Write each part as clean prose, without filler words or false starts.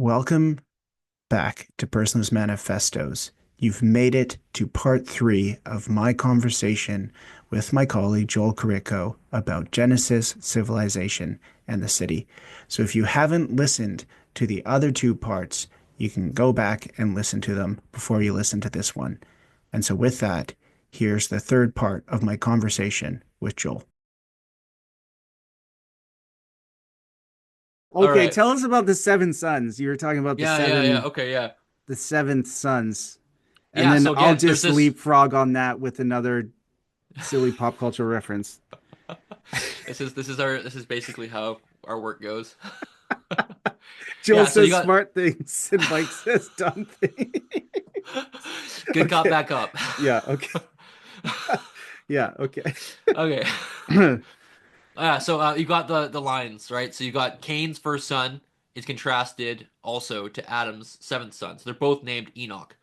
Welcome back to Personalist Manifestos. You've made it to part three of my conversation with my colleague Joel Korytko about Genesis, civilization, and the city. So if you haven't listened to the other two parts, you can go back and listen to them before you listen to this one. And so with that, here's the third part of my conversation with Joel. All Okay, right. tell us about the seven sons. You were talking about Yeah. Okay, yeah. the seventh sons. And Yeah, then so I'll again, there's just this leapfrog on that with another silly pop culture reference. this is basically how our work goes. Joel Yeah, so you says got smart things and Mike says dumb things. good cop, Okay. bad cop. Yeah. Okay. Yeah. Okay. Okay. Yeah, so you got the lines, right? So you got Cain's first son is contrasted also to Adam's seventh son. So they're both named Enoch.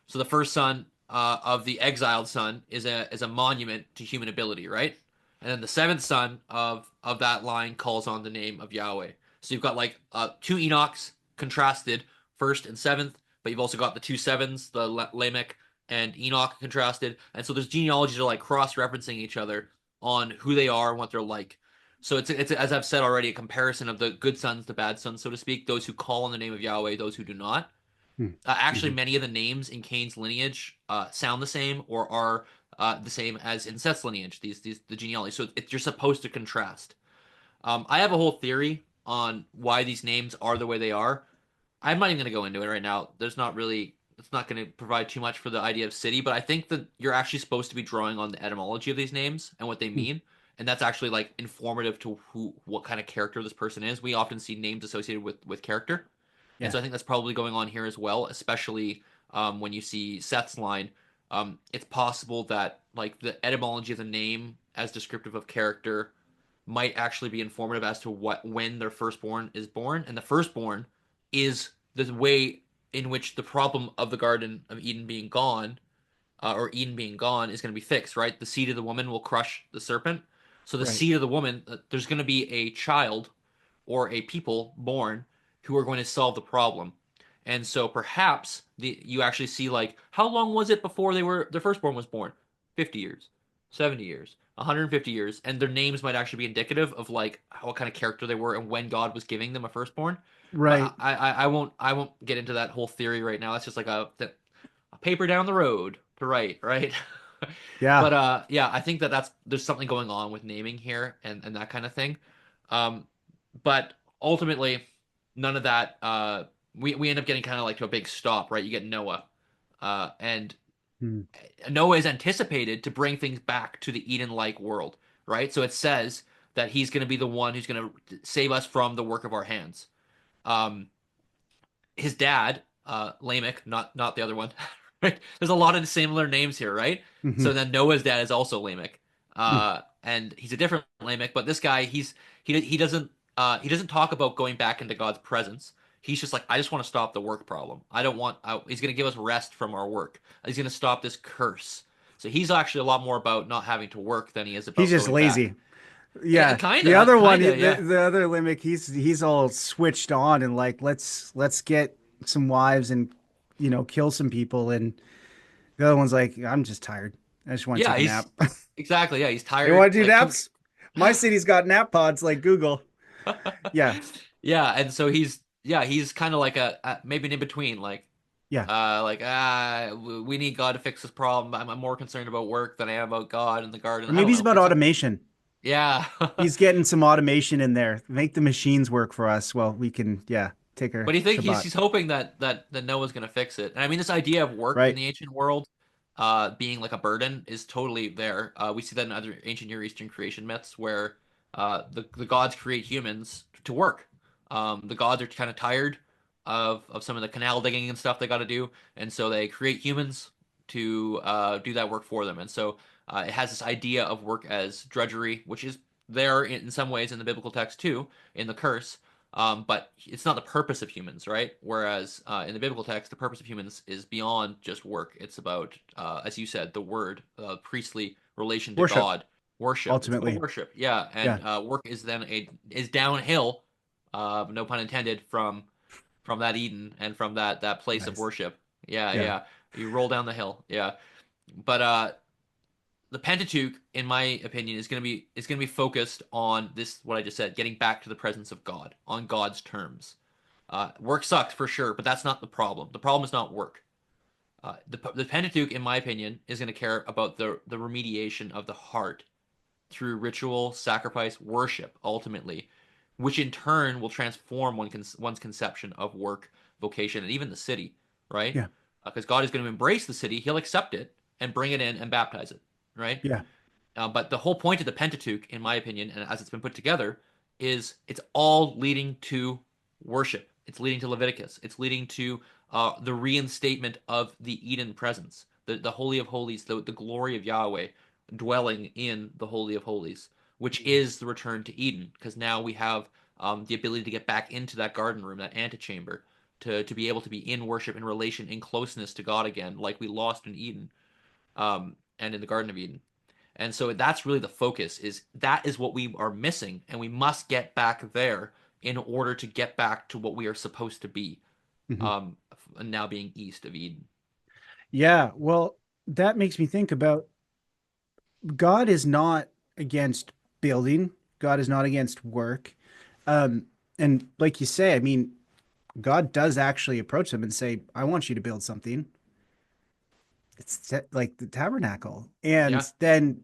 So the first son of the exiled son is a monument to human ability, right? And then the seventh son of that line calls on the name of Yahweh. So you've got like two Enochs contrasted, first and seventh, but you've also got the two sevens, the Lamech and Enoch contrasted, and so there's genealogies that are like cross-referencing each other on who they are and what they're like. So it's as I've said already, a comparison of the good sons, the bad sons, so to speak, those who call on the name of Yahweh, those who do not. Actually, Mhm. many of the names in Cain's lineage sound the same or are the same as in Seth's lineage. These the genealogy. So you're supposed to contrast. I have a whole theory on why these names are the way they are. I'm not even going to go into it right now. There's not really. It's not going to provide too much for the idea of city, but I think that you're actually supposed to be drawing on the etymology of these names and what they mean, and that's actually like informative to what kind of character this person is. We often see names associated with character. And Yeah. so I think that's probably going on here as well, especially when you see Seth's line. It's possible that like the etymology of the name as descriptive of character might actually be informative as to what when their firstborn is born, and the firstborn is the way in which the problem of the Garden of Eden being gone, or Eden being gone, is going to be fixed. Right, the seed of the woman will crush the serpent. So the Right. seed of the woman, there's going to be a child or a people born who are going to solve the problem. And so perhaps you actually see like how long was it before their firstborn was born? 50 years, 70 years, 150 years, and their names might actually be indicative of like what kind of character they were and when God was giving them a firstborn. Right. But I won't get into that whole theory right now. That's just like a paper down the road to write, right? Yeah. But yeah, I think that there's something going on with naming here and that kind of thing. Um, but ultimately, none of that. We end up getting kind of like to a big stop, right? You get Noah, and Hmm. Noah is anticipated to bring things back to the Eden-like world, right? So it says that he's going to be the one who's going to save us from the work of our hands. Um, his dad, Lamech, not the other one, right? There's a lot of similar names here, right? So Hmm. then Noah's dad is also Lamech, and he's a different Lamech, but this guy, he doesn't talk about going back into God's presence. He's just like, I just want to stop the work problem. I don't want. He's going to give us rest from our work. He's going to stop this curse. So he's actually a lot more about not having to work than he is He's about just going back. lazy. Yeah. The Kinda, other one, kinda, the, yeah. the other limit, he's all switched on and like let's get some wives and kill some people. And the other one's like, I'm just tired. I just want to Yeah, take a he's nap. exactly, yeah, he's You tired. want to do naps? My city's got nap pods like Google. Yeah. Yeah, and so he's kind of like a maybe an in between, Yeah. we need God to fix this problem. I'm more concerned about work than I am about God and the garden. Or I don't maybe it's know. about It's a automation. yeah. He's getting some automation in there. Make the machines work for us. Well, we can, yeah, take a But you think Shabbat. he's hoping that Noah's gonna fix it. And I mean, this idea of work in Right. the ancient world, being like a burden is totally there. We see that in other ancient Near Eastern creation myths where the gods create humans to work. The gods are kind of tired of some of the canal digging and stuff they got to do, and so they create humans to do that work for them. And so it has this idea of work as drudgery, which is there in some ways in the biblical text too, in the curse. But it's not the purpose of humans, right? Whereas in the biblical text, the purpose of humans is beyond just work. It's about, as you said, the word, priestly relation to Worship, God, worship. It's about ultimately. worship, yeah. Yeah. And work is then is downhill, no pun intended, from from that Eden and from that place of Nice. worship. Yeah, Yeah. yeah. You roll down the hill. Yeah. But the Pentateuch, in my opinion, is gonna be focused on this what I just said, getting back to the presence of God on God's terms. Work sucks for sure, but that's not the problem. The problem is not work. The Pentateuch, in my opinion, is going to care about the remediation of the heart through ritual, sacrifice, worship, ultimately, which in turn will transform one's conception of work, vocation, and even the city, right? Yeah. Because God is going to embrace the city, He'll accept it and bring it in and baptize it, right? Yeah. But the whole point of the Pentateuch, in my opinion, and as it's been put together, is it's all leading to worship. It's leading to Leviticus. It's leading to the reinstatement of the Eden presence, the Holy of Holies, the glory of Yahweh dwelling in the Holy of Holies, which is the return to Eden, because now we have the ability to get back into that garden room, that antechamber, to be able to be in worship, in relation, in closeness to God again, like we lost in Eden and in the Garden of Eden. And so that's really the focus is that is what we are missing, and we must get back there in order to get back to what we are supposed to be, Mhm. um, now being east of Eden. Yeah. Well, that makes me think about God is not against building. God is not against work. Um, and like you say, I mean, God does actually approach them and say, I want you to build something. Like the tabernacle. Yeah. And then,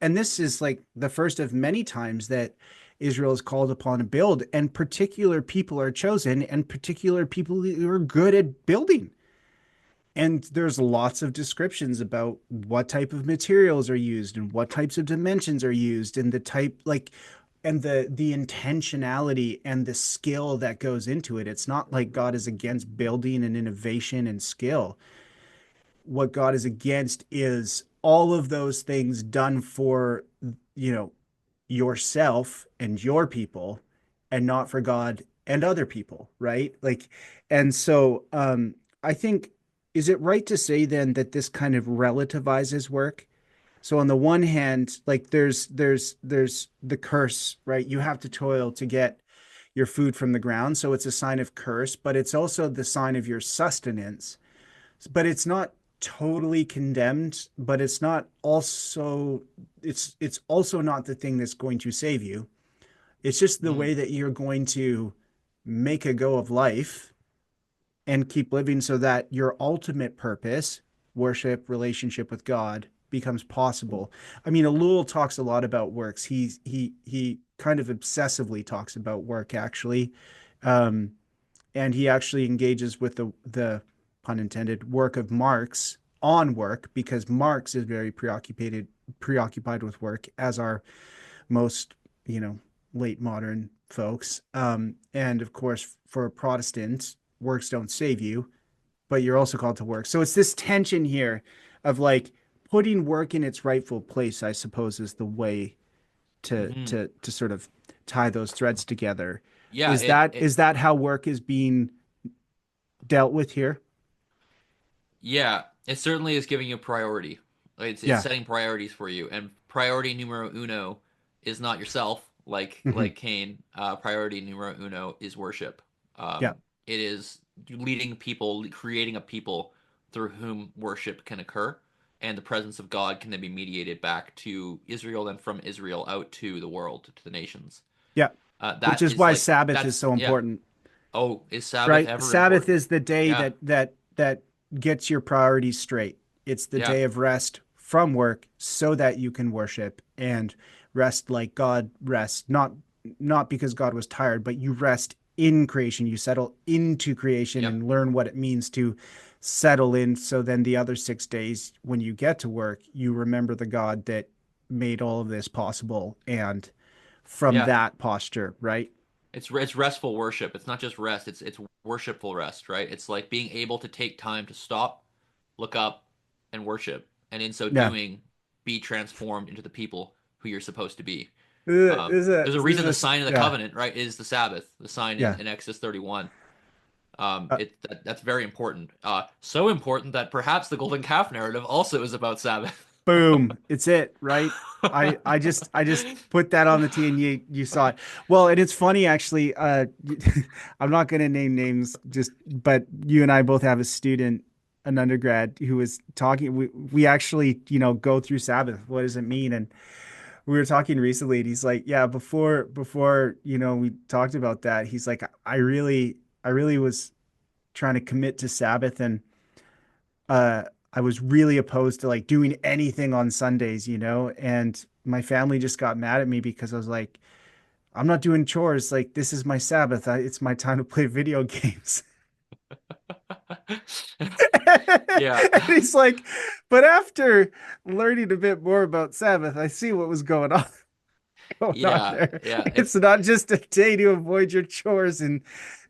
and this is like the first of many times that Israel is called upon to build, and particular people are chosen, and particular people who are good at building. And there's lots of descriptions about what type of materials are used and what types of dimensions are used and the type like and the intentionality and the skill that goes into it. It's not like God is against building and innovation and skill. What God is against is all of those things done for, you know, yourself and your people and not for God and other people, right? Like, and so I think, is it right to say then that this kind of relativizes work? So on the one hand, like there's the curse, right? You have to toil to get your food from the ground, so it's a sign of curse, but it's also the sign of your sustenance. But it's not totally condemned, but it's also not the thing that's going to save you. It's just the Mm. way that you're going to make a go of life and keep living so that your ultimate purpose, worship, relationship with God, becomes possible. I mean, Ellul talks a lot about works. He kind of obsessively talks about work actually. Um, and he actually engages with the pun intended work of Marx on work because Marx is very preoccupied with work, as are most late modern folks. And of course, for Protestants, works don't save you, but you're also called to work. So it's this tension here of like putting work in its rightful place, I suppose, is the way to Hmm. to sort of tie those threads together. Yeah. Is It. that It. is that how work is being dealt with here? Yeah. It certainly is giving you priority. It's Yeah. setting priorities for you, and priority numero uno is not yourself, Hmm. like Cain. Priority numero uno is worship. Yeah. It is leading people, creating a people through whom worship can occur, and the presence of God can then be mediated back to Israel, and from Israel out to the world, to the nations. Yeah. Which That is is why like Sabbath is that's so yeah. important, Oh, is Sabbath right? ever Sabbath important? is the day Yeah, that gets your priorities straight. It's the yeah, day of rest from work so that you can worship and rest like God rests, not because God was tired, but you rest in creation. You settle into creation yep, and learn what it means to settle in. So then the other 6 days, when you get to work, you remember the God that made all of this possible. And from yeah. that posture, right? It's restful worship. It's not just rest. It's worshipful rest, right? It's like being able to take time to stop, look up, and worship, and in so Yeah. doing, be transformed into the people who you're supposed to be. There's There's a reason the a, sign of the yeah, covenant, right, is the Sabbath. The sign yeah. in Exodus 31. Uh, That's very important. So important that perhaps the golden calf narrative also is about Sabbath. Boom. It's it, right? I just put that on the tee and you saw it. Well, and it's funny actually, I'm not going to name names just but you and I both have a student, an undergrad who was talking we actually, go through Sabbath. What does it mean? And we were talking recently and he's like, yeah, before, we talked about that. He's like, I really was trying to commit to Sabbath and uh I was really opposed to like doing anything on Sundays, and my family just got mad at me because I was like, I'm not doing chores. Like, this is my Sabbath. It's my time to play video games. Yeah. And he's like, but after learning a bit more about Sabbath, I see what was going on Yeah. there. Yeah. It's not just a day to avoid your chores and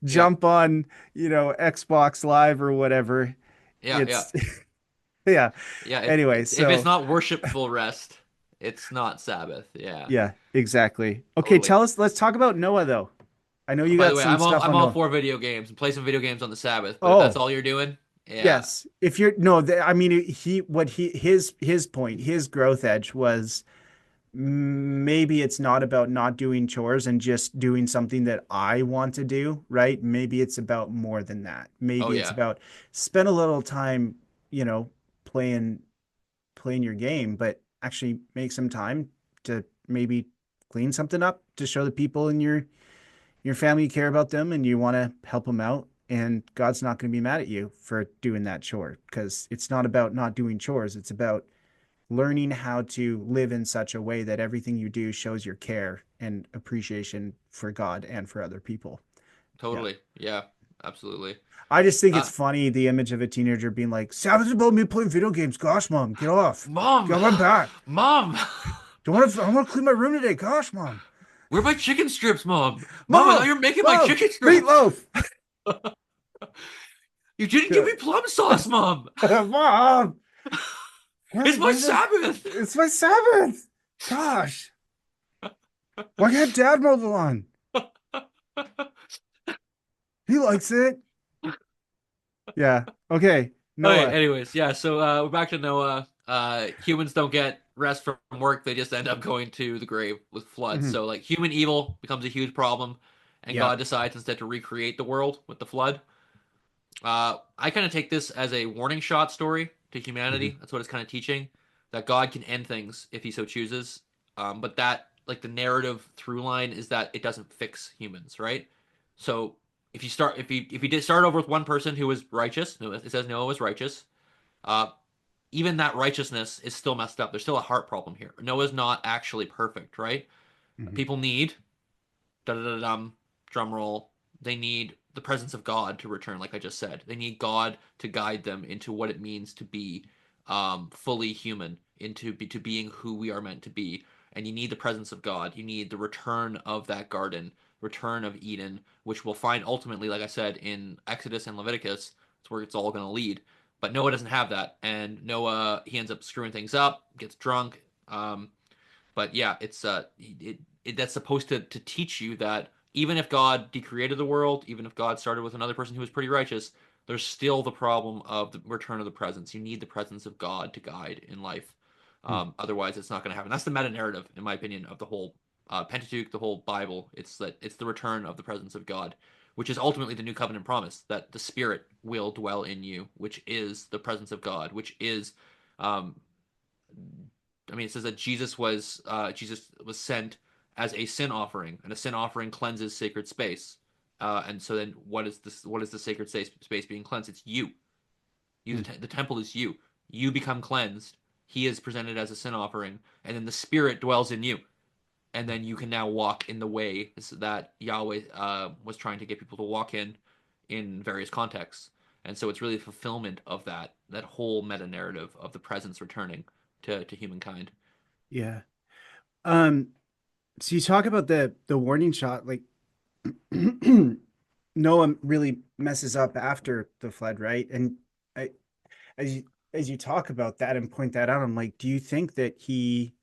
Yeah. jump on, Xbox Live or whatever. Yeah. Yeah. It's yeah. Yeah. Anyway, If it's so not worshipful rest, it's not Sabbath. Yeah. yeah, exactly. Okay, Totally. let's talk about Noah though. I know you By the got way, some stuff I'm on all Noah. for video games and play some video games on the Sabbath, but if that's Oh, all you're doing, yeah, yes. If you're no, I mean his point, his growth edge was maybe it's not about not doing chores and just doing something that I want to do, right? Maybe it's about more than that. oh Maybe it's yeah, about spend a little time, you know, playing playing your game, but actually make some time to maybe clean something up to show the people in your family you care about them and you want to help them out. And God's not going to be mad at you for doing that chore because it's not about not doing chores. It's about learning how to live in such a way that everything you do shows your care and appreciation for God and for other people. Yeah. totally, yeah, absolutely. I just think it's Uh, funny the image of a teenager being like, Sabbath's about me playing video games. Gosh, mom, get off. Mom, Get my back. mom, I want to clean my room today. Gosh, mom. where are my chicken strips, mom? Mom, I thought Mom, you were making my mom, chicken strips. meatloaf. You didn't give me plum sauce, mom. Mom, It's my why is it? Sabbath. It's my Sabbath. Gosh, why can't Dad mow the lawn? He likes it. Yeah. Okay. Okay, Noah. anyways, yeah, so we're back to Noah. Humans don't get rest from work, they just end up going to the grave with floods. Mhm. So like human evil becomes a huge problem, and Yeah. God decides instead to recreate the world with the flood. I kind of take this as a warning shot story to Mhm. humanity. That's what it's kind of teaching, that God can end things if he so chooses. But that like the narrative through line is that it doesn't fix humans, right? So if you did start over with one person who was righteous, it says Noah was righteous. Uh, Even that righteousness is still messed up. There's still a heart problem here. Noah's not actually perfect, right? Mhm. People need da da da dum drum roll. They need the presence of God to return, like I just said. They need God to guide them into what it means to be fully human, to being who we are meant to be. And you need the presence of God. You need the return of that garden, return of Eden, which we'll find ultimately, like I said, in Exodus and Leviticus. It's where it's all going to lead. But Noah doesn't have that, and Noah he ends up screwing things up, gets drunk. But yeah, that's supposed to teach you that even if God decreated the world, even if God started with another person who was pretty righteous, there's still the problem of the return of the presence. You need the presence of God to guide in life. Mhm. Otherwise, it's not going to happen. That's the meta narrative, in my opinion, of the whole Pentateuch, the whole Bible. It's the return of the presence of God, which is ultimately the new covenant promise that the Spirit will dwell in you, which is the presence of God, which is um, I mean, it says that Jesus was sent as a sin offering, and a sin offering cleanses sacred space. And so then, what is this? What is the sacred space being cleansed? It's you. Mhm. The temple is you. You become cleansed. He is presented as a sin offering, and then the Spirit dwells in you, and then you can now walk in the way that Yahweh was trying to get people to walk in various contexts. And so it's really the fulfillment of that whole meta narrative of the presence returning to humankind. Yeah. So you talk about the warning shot, like Noah really messes up after the flood, right? And I, as you talk about that and point that out, I'm like, do you think that he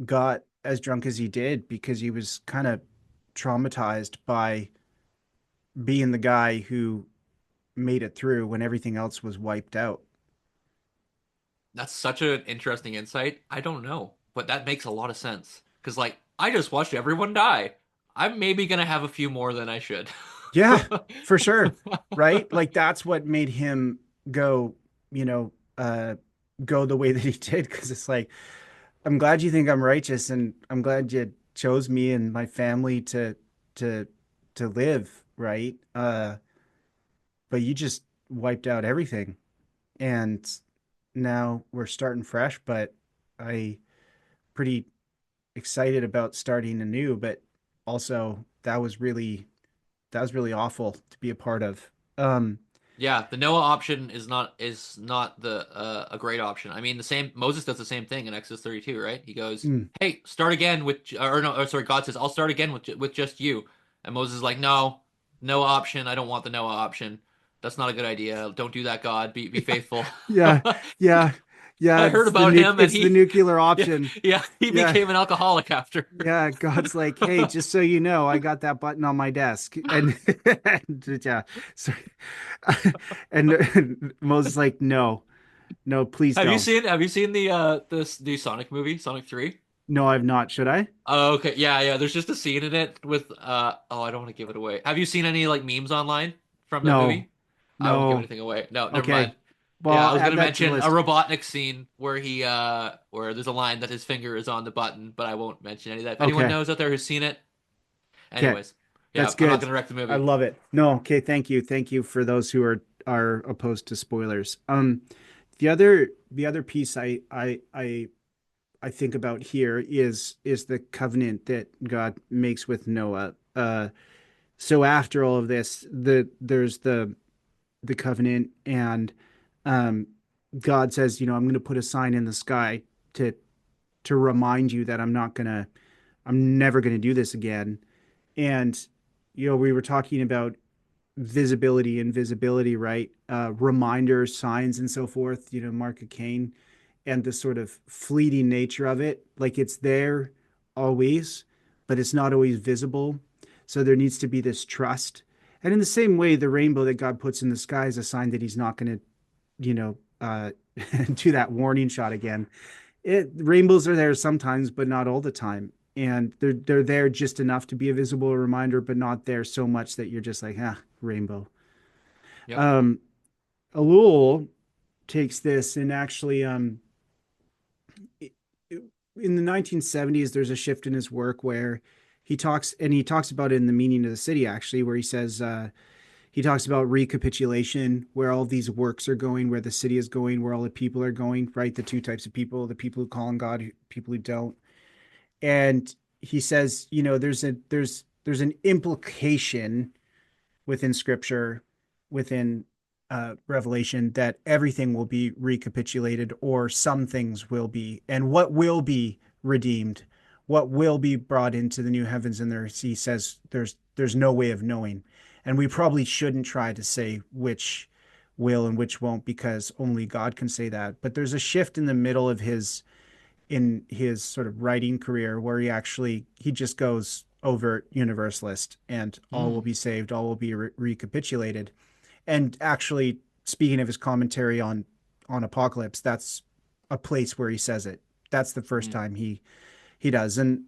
got as drunk as he did because he was kind of traumatized by being the guy who made it through when everything else was wiped out? That's such an interesting insight. I don't know, but that makes a lot of sense. Because, like, I just watched everyone die. I'm maybe gonna have a few more than I should. Yeah, for sure. Right? Like that's what made him go, you know, go the way that he did. Because it's like, I'm glad you think I'm righteous, and I'm glad you chose me and my family to to live, right? But you just wiped out everything. And now we're starting fresh, but I pretty excited about starting anew, but also that was really awful to be a part of. Yeah, the Noah option is not the a great option. I mean, the same Moses does the same thing in Exodus 32, right? He goes, mm, "Hey, start again with," or no, or sorry, God says, "I'll start again with just you," and Moses is like, "No, Noah option. I don't want the Noah option. That's not a good idea. Don't do that, God. Be faithful." yeah, yeah, yeah. I heard about him, and It's the he, nuclear yeah, option. yeah, he Yeah, became an alcoholic after. yeah. God's like, hey, just so you know, I got that button on my desk, and, and yeah, so, and Moses is like, no, no, please don't. Have you seen the Sonic movie, Sonic 3? No, I've not. Should I? Oh, okay. Yeah, yeah. There's just a scene in it with oh, I don't want to give it away. Have you seen any like memes online from that No, movie? I won't give no. anything away. No, never Okay. mind. Well, Yeah, I I'll was add gonna that to the mention a list. Robotnik scene where he where there's a line that his finger is on the button, but I won't mention any of that. If anyone Okay. knows out there who's seen it, Okay. anyways. That's Yeah, I'm not good. gonna wreck the I movie. love it. No, okay, thank you. Thank you for those who are opposed to spoilers. The other piece I think about here is the covenant that God makes with Noah. So after all of this, there's the covenant, and um God says, you know, I'm going to put a sign in the sky to remind you that I'm never going to do this again. And you know, we were talking about visibility and visibility, right? Reminders, signs, and so forth, you know, Mark of Cain, and the sort of fleeting nature of it. Like it's there always, but it's not always visible. So there needs to be this trust. And in the same way, the rainbow that God puts in the sky is a sign that he's not going to, you know, do that warning shot again. Rainbows are there sometimes, but not all the time. And they're there just enough to be a visible reminder, but not there so much that you're just like, ah, rainbow. Yep. Um, Ellul takes this and actually, in the 1970s, there's a shift in his work where he talks about it in the meaning of the city, actually, where he says, he talks about recapitulation, where all these works are going, where the city is going, where all the people are going, right? The two types of people, the people who call on God, people who don't. And he says, you know, there's an implication within scripture, within revelation, that everything will be recapitulated, or some things will be, and what will be redeemed, what will be brought into the new heavens and there, he says there's no way of knowing. And we probably shouldn't try to say which will and which won't, because only God can say that. But there's a shift in the middle of his in his sort of writing career where he just goes overt universalist, and all will Mm, be saved, all will be recapitulated. And actually, speaking of his commentary on Apocalypse, that's a place where he says it. That's the first mm, time he does. And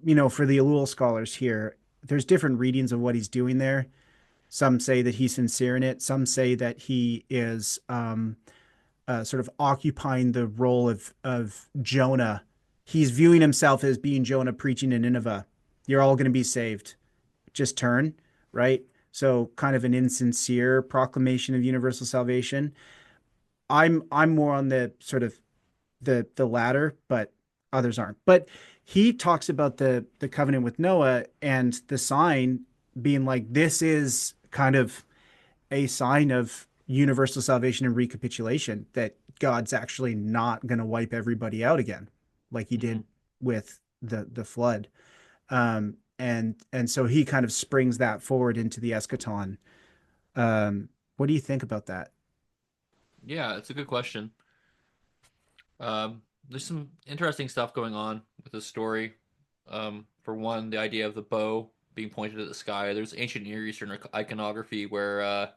you know, for the Ellul scholars here, there's different readings of what he's doing there. Some say that he's sincere in it. Some say that he is sort of occupying the role of Jonah. He's viewing himself as being Jonah preaching in Nineveh. You're all going to be saved. Just turn, right? So kind of an insincere proclamation of universal salvation. I'm more on the sort of the latter, but others aren't. But he talks about the covenant with Noah and the sign being like, this is kind of a sign of universal salvation and recapitulation, that God's actually not going to wipe everybody out again like he mm. did with the flood. And so he kind of springs that forward into the eschaton. What do you think about that? Yeah, it's a good question. There's some interesting stuff going on with this story. For one, the idea of the bow being pointed at the sky. There's ancient Near Eastern iconography where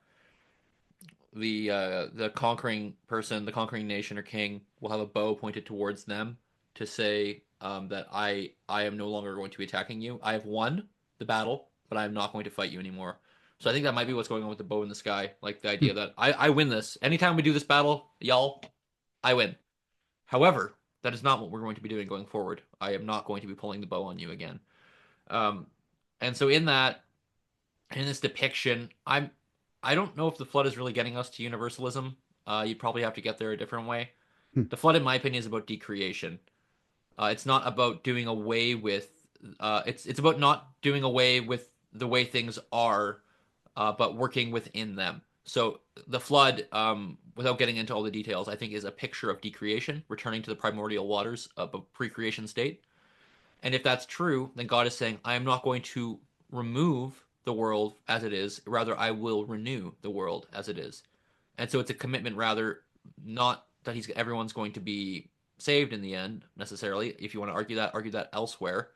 the conquering person, the conquering nation or king will have a bow pointed towards them to say that I am no longer going to be attacking you. I have won the battle, but I am not going to fight you anymore. So I think that might be what's going on with the bow in the sky, like the idea that I win this. Anytime we do this battle, y'all, I win. However, that is not what we're going to be doing going forward. I am not going to be pulling the bow on you again. Um, and so in this depiction, I don't know if the flood is really getting us to universalism. You'd probably have to get there a different way. The flood, in my opinion, is about decreation. It's not about doing away with. It's about not doing away with the way things are, but working within them. So the flood, without getting into all the details, I think is a picture of decreation, returning to the primordial waters of a pre-creation state. And if that's true, then God is saying, I am not going to remove the world as it is, rather, I will renew the world as it is. And so it's a commitment, rather, not that everyone's going to be saved in the end necessarily. If you want to argue that elsewhere.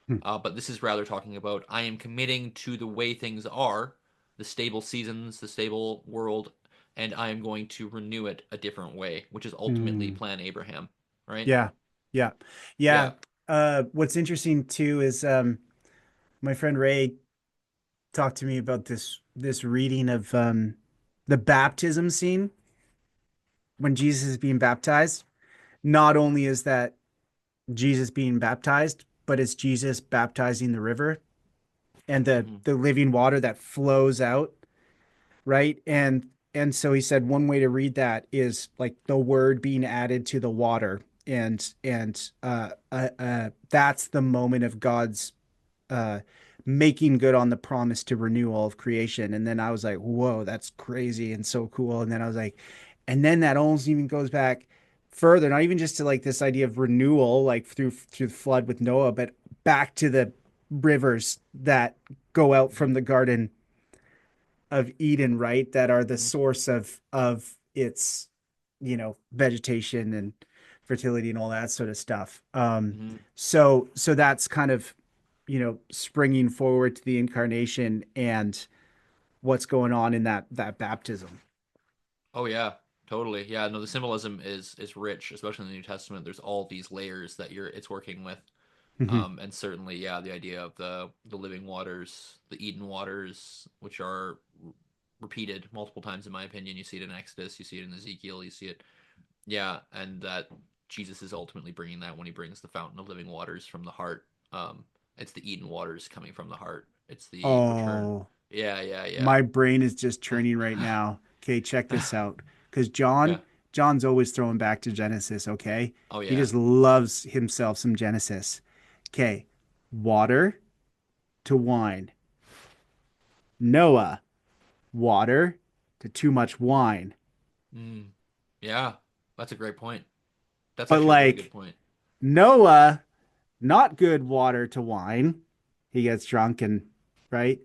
But this is rather talking about I am committing to the way things are, the stable seasons, the stable world, and I am going to renew it a different way, which is ultimately Hmm. Plan Abraham, right? Yeah. Yeah. Yeah. Yeah. What's interesting too is my friend Ray talked to me about this reading of the baptism scene when Jesus is being baptized. Not only is that Jesus being baptized, but it's Jesus baptizing the river and the Mm-hmm. the living water that flows out, right? And so he said one way to read that is like the word being added to the water, and that's the moment of God's uh making good on the promise to renew all of creation. And then I was like, whoa, that's crazy and so cool. And then I was like, and then that almost even goes back further, not even just to like this idea of renewal, like through the flood with Noah, but back to the rivers that go out Mm-hmm. from the Garden of Eden, right? That are the Mm-hmm. source of its, vegetation and fertility and all that sort of stuff. Mm-hmm. So that's kind of, springing forward to the incarnation and what's going on in that baptism. Oh yeah, totally. Yeah, no, the symbolism is rich, especially in the New Testament. There's all these layers that it's working with. And certainly, yeah, the idea of the living waters, the Eden waters, which are repeated multiple times in my opinion. You see it in Exodus, you see it in Ezekiel, you see it, yeah, and that Jesus is ultimately bringing that when he brings the fountain of living waters from the heart. It's the Eden waters coming from the heart. It's the return. Oh, Yeah, yeah, yeah. my brain is just churning right now. Okay, check this out. Because Yeah. John's always throwing back to Genesis, okay? Oh He yeah. just loves himself some Genesis. Okay, water to wine. Noah, water to too much wine. Mm. Yeah. That's a great point. That's But actually a really good like point. Noah, not good water to wine. He gets drunk and right.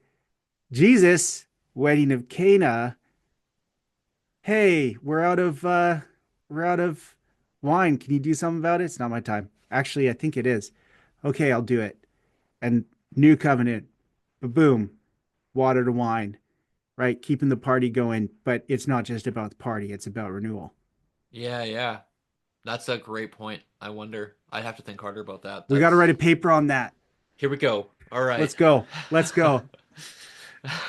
Jesus, wedding of Cana. Hey, we're out of wine. Can you do something about it? It's not my time. Actually, I think it is. Okay, I'll do it. And new covenant. Boom. Water to wine. Right? Keeping the party going, but it's not just about the party, it's about renewal. Yeah, yeah. That's a great point. I wonder. I'd have to think harder about that. We got to write That's a paper on that. Here we go. All right. Let's go. Let's go.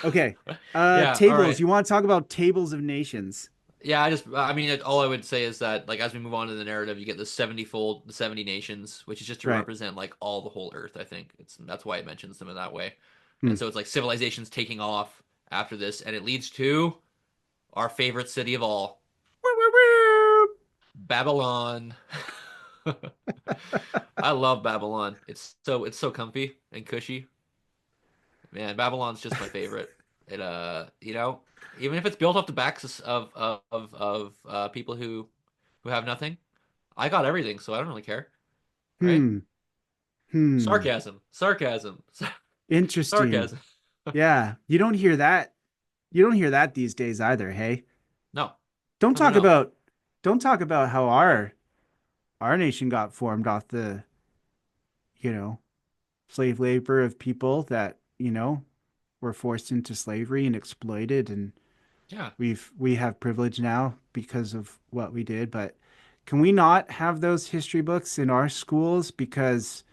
Okay. Yeah, all Tables. right. You want to talk about tables of nations? Yeah, I mean, all I would say is that, like, as we move on to the narrative, you get the 70-fold, the 70 nations, which is just to Right. represent, like, all the whole earth, I think. That's why it mentions them in that way. Hmm. And so it's like civilizations taking off after this, and it leads to our favorite city of all, Babylon. I love Babylon. It's so comfy and cushy. Man, Babylon's just my favorite. Even if it's built off the backs of people who have nothing, I got everything, so I don't really care, right? Hmm. Hmm. Sarcasm, sarcasm, Interesting. sarcasm. Yeah. You don't hear that these days either, hey? No, Don't no, no, talk no. about don't talk about how our nation got formed off the, you know, slave labor of people that, were forced into slavery and exploited and Yeah. We have privilege now because of what we did, but can we not have those history books in our schools? Because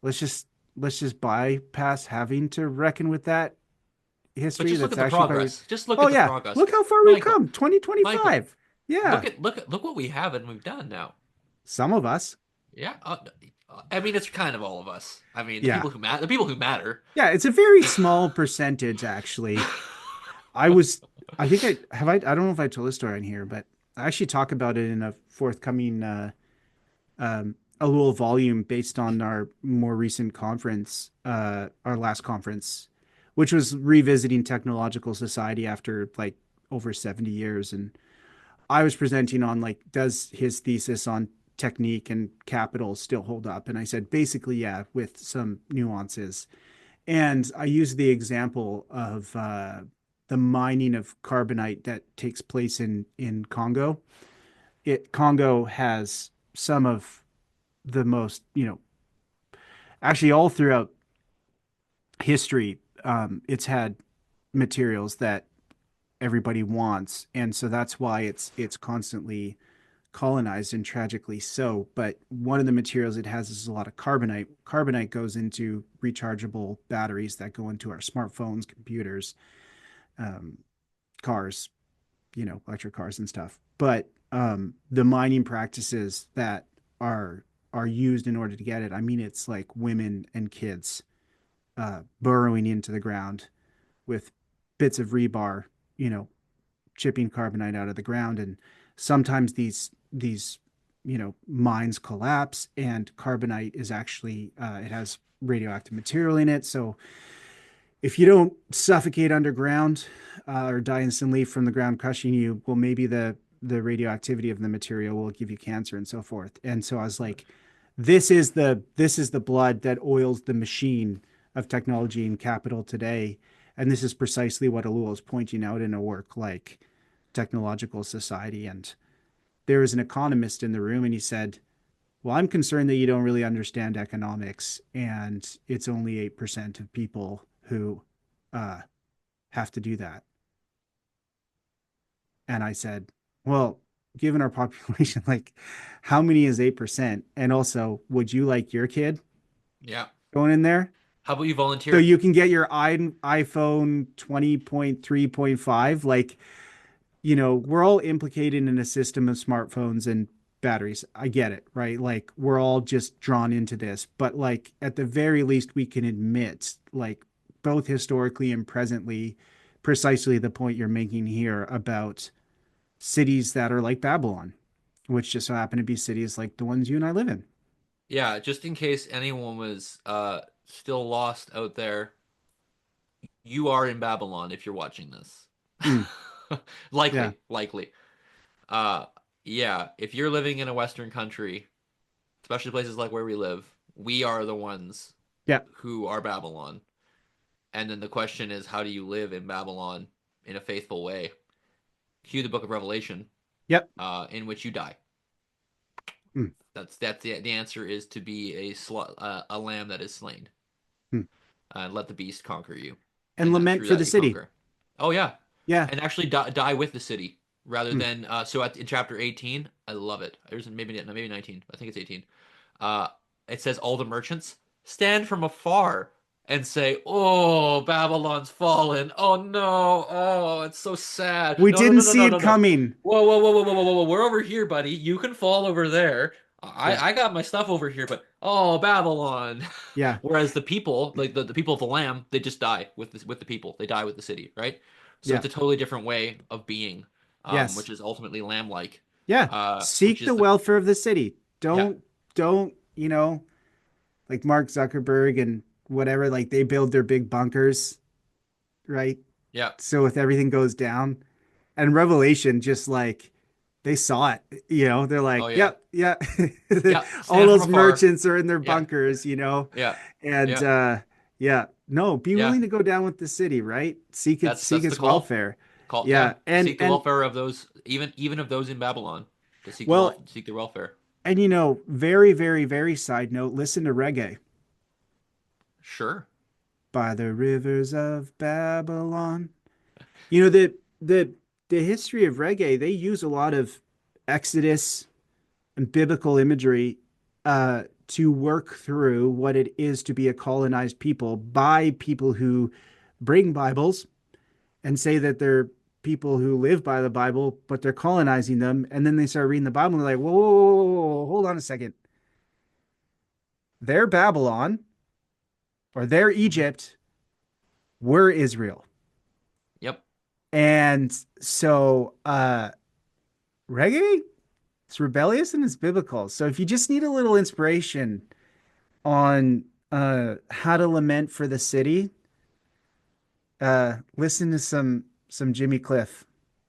let's just let's just bypass having to reckon with that But history just look that's at the actually probably. progress. Just look Oh at the yeah, progress. look how far we've Michael, come. Michael, 2025. Yeah, look what we have and we've done now. some of us. Yeah. I mean, it's kind of all of us. I mean, Yeah. the people who matter. Yeah, it's a very small percentage actually. I was I think I don't know if I told this story on here, but I actually talk about it in a forthcoming Ellul volume based on our more recent conference, our last conference, which was revisiting technological society after like over 70 years. And I was presenting on like, does his thesis on technique and capital still hold up? And I said, basically, yeah, with some nuances. And I used the example of the mining of carbonite that takes place in Congo. Congo has some of the most, actually all throughout history, it's had materials that everybody wants, and so that's why it's constantly colonized and tragically so. But one of the materials it has is a lot of carbonite. Carbonite goes into rechargeable batteries that go into our smartphones, computers, um, cars, electric cars and stuff. But the mining practices that are are used in order to get it, I mean, it's like women and kids burrowing into the ground with bits of rebar, you know, chipping carbonite out of the ground. And sometimes these mines collapse, and carbonite is actually it has radioactive material in it. So if you don't suffocate underground or die instantly from the ground crushing you, well, maybe the radioactivity of the material will give you cancer and so forth. And so I was like, this is the blood that oils the machine of technology and capital today. And this is precisely what Ellul is pointing out in a work like Technological Society. And there was an economist in the room, and he said, well, I'm concerned that you don't really understand economics, and it's only 8% of people who uh, have to do that. And I said, well, given our population, like, how many is 8%? And also, would you like your kid Yeah. going in there? How about you So volunteer? you can get your iPhone 20.3.5. Like, we're all implicated in a system of smartphones and batteries. I get it, right? Like, we're all just drawn into this. But, like, at the very least, we can admit, like, both historically and presently, precisely the point you're making here about cities that are like Babylon, which just so happen to be cities like the ones you and I live in. Yeah, just in case anyone was still lost out there, you are in Babylon if you're watching this. Mm, yeah, Likely. Uh yeah, if you're living in a Western country, especially places like where we live, we are the ones yeah, who are Babylon. And then the question is, how do you live in Babylon in a faithful way? Cue the Book of Revelation, yep. in which you die. Mm, That's the answer is to be a lamb that is slain. mm. Let the beast conquer you, And and then lament through for that the you city. conquer. Oh yeah, Yeah. and actually die with the city rather Mm. than in chapter 18. I love it. There's maybe 19. I think it's 18. Uh, it says all the merchants stand from afar and say, "Oh, Babylon's fallen. Oh no. Oh, it's so sad. We No, no, no, didn't no, see no, it no, no. coming. Whoa, whoa, whoa, whoa, whoa, whoa, whoa. We're over here, buddy. You can fall over there. Yeah, I got my stuff over here, but oh, Babylon." yeah, Whereas the people, like the people of the Lamb, they just die with the people. They die with the city, right? So yeah. it's a totally different way of being, Yes. which is ultimately lamb-like, Yeah. which Seek is the the welfare of the city. yeah, Don't, like Mark Zuckerberg and whatever, like they build their big bunkers, right? yeah, So if everything goes down, and Revelation just like they saw it, they're oh like, yeah, yep, yeah. yeah. All Stand from those afar. merchants are in their Yeah, bunkers, yeah, and yeah, yeah, no, be yeah. willing to go down with the city, right? Seek That's the its call. welfare. Call, Yeah, yeah. and Seek the and welfare of those, even of those in Babylon, to well, seek their welfare. and very, very, very side note, listen to reggae. Sure. By the rivers of Babylon. You know that. the history of reggae, they use a lot of Exodus and biblical imagery to work through what it is to be a colonized people by people who bring Bibles and say that they're people who live by the Bible, but they're colonizing them. And then they start reading the Bible and they're like, whoa, whoa, whoa, whoa, whoa, hold on a second. They're Babylon or they're Mhm. Egypt, we're Israel. Yep. And so reggae, it's rebellious and it's biblical. So if you just need a little inspiration on how to lament for the city, listen to some Jimmy Cliff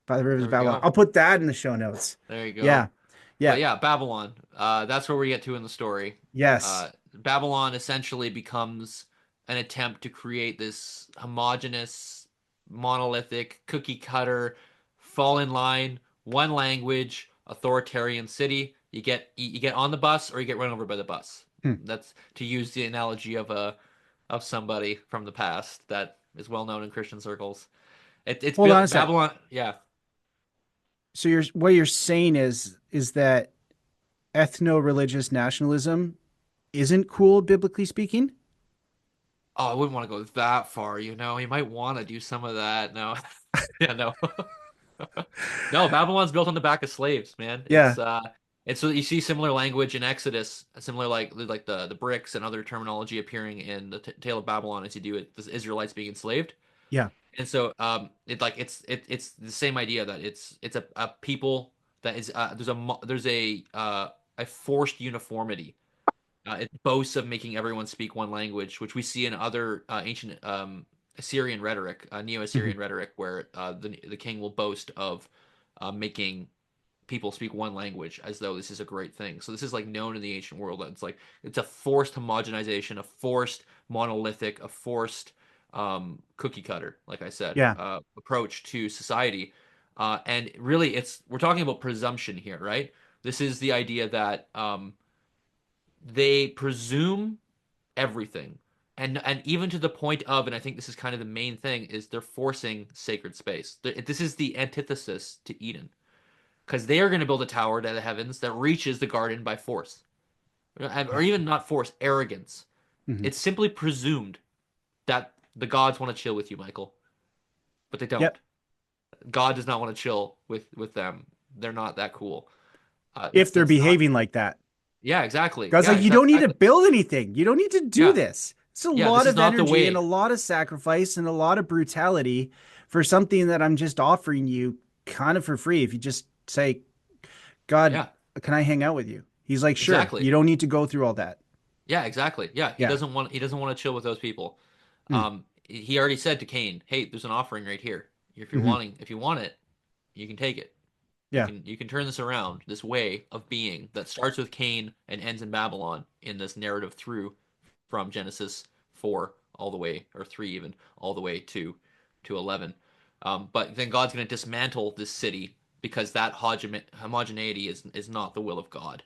by the Rivers There of we Babylon. go. I'll put that in the show notes. There you Yeah. go. Yeah. But yeah, Babylon. That's where we get to in the story. Yes. Babylon essentially becomes an attempt to create this homogeneous, monolithic, cookie cutter, fall in line, one language, authoritarian city. You get on the bus or you get run over by the bus. Hmm. That's to use the analogy of somebody from the past that is well known in Christian circles. It's Hold on a built sec. Babylon. Yeah. So you're what you're saying is that ethno-religious nationalism isn't cool biblically speaking? Oh, I wouldn't want to go that far, you know. You might want to do some of that. No. Yeah, no. No, Babylon's built on the back of slaves, man. Yeah. It's so you see similar language in Exodus, similar like the bricks and other terminology appearing in the Tale of Babylon as you do it, the Israelites being enslaved. Yeah. And so it's the same idea that it's a people that is there's a forced uniformity. It boasts of making everyone speak one language, which we see in other ancient Assyrian rhetoric, Mhm. Neo-Assyrian rhetoric, where the king will boast of making people speak one language as though this is a great thing. So this is like known in the ancient world. It's like it's a forced homogenization, a forced monolithic, a forced cookie cutter, like I said, Yeah. approach to society. And really, it's we're talking about presumption here, right? This is the idea that they presume everything. And even to the point of, and I think this is kind of the main thing, is they're forcing sacred space. This is the antithesis to Eden, because they are going to build a tower to the heavens that reaches the garden by force, or even not force, arrogance. Mhm. It's simply presumed that the gods want to chill with you, Michael, but they don't. Yep. God does not want to chill with them. They're not that cool. If they're That's not. behaving like that. Yeah, exactly. God's Yeah, like, you don't need to exactly. build anything. You don't need to do Yeah, this. It's a yeah. lot This is of not the energy and a way. lot of sacrifice and a lot of brutality for something that I'm just offering you kind of for free. If you just say, God, Yeah, can I hang out with you? He's like, sure. exactly. You don't need to go through all that. Yeah, exactly. Yeah, Yeah. he doesn't want to chill with those people. Mm. He already said to Cain, "Hey, there's an offering right here. Hmm. If you want it, you can take it. Yeah. You can turn this around, this way of being that starts with Cain and ends in Babylon in this narrative through from Genesis 4 all the way or 3 even all the way to 11. But then God's going to dismantle this city because that homogeneity is not the will of God.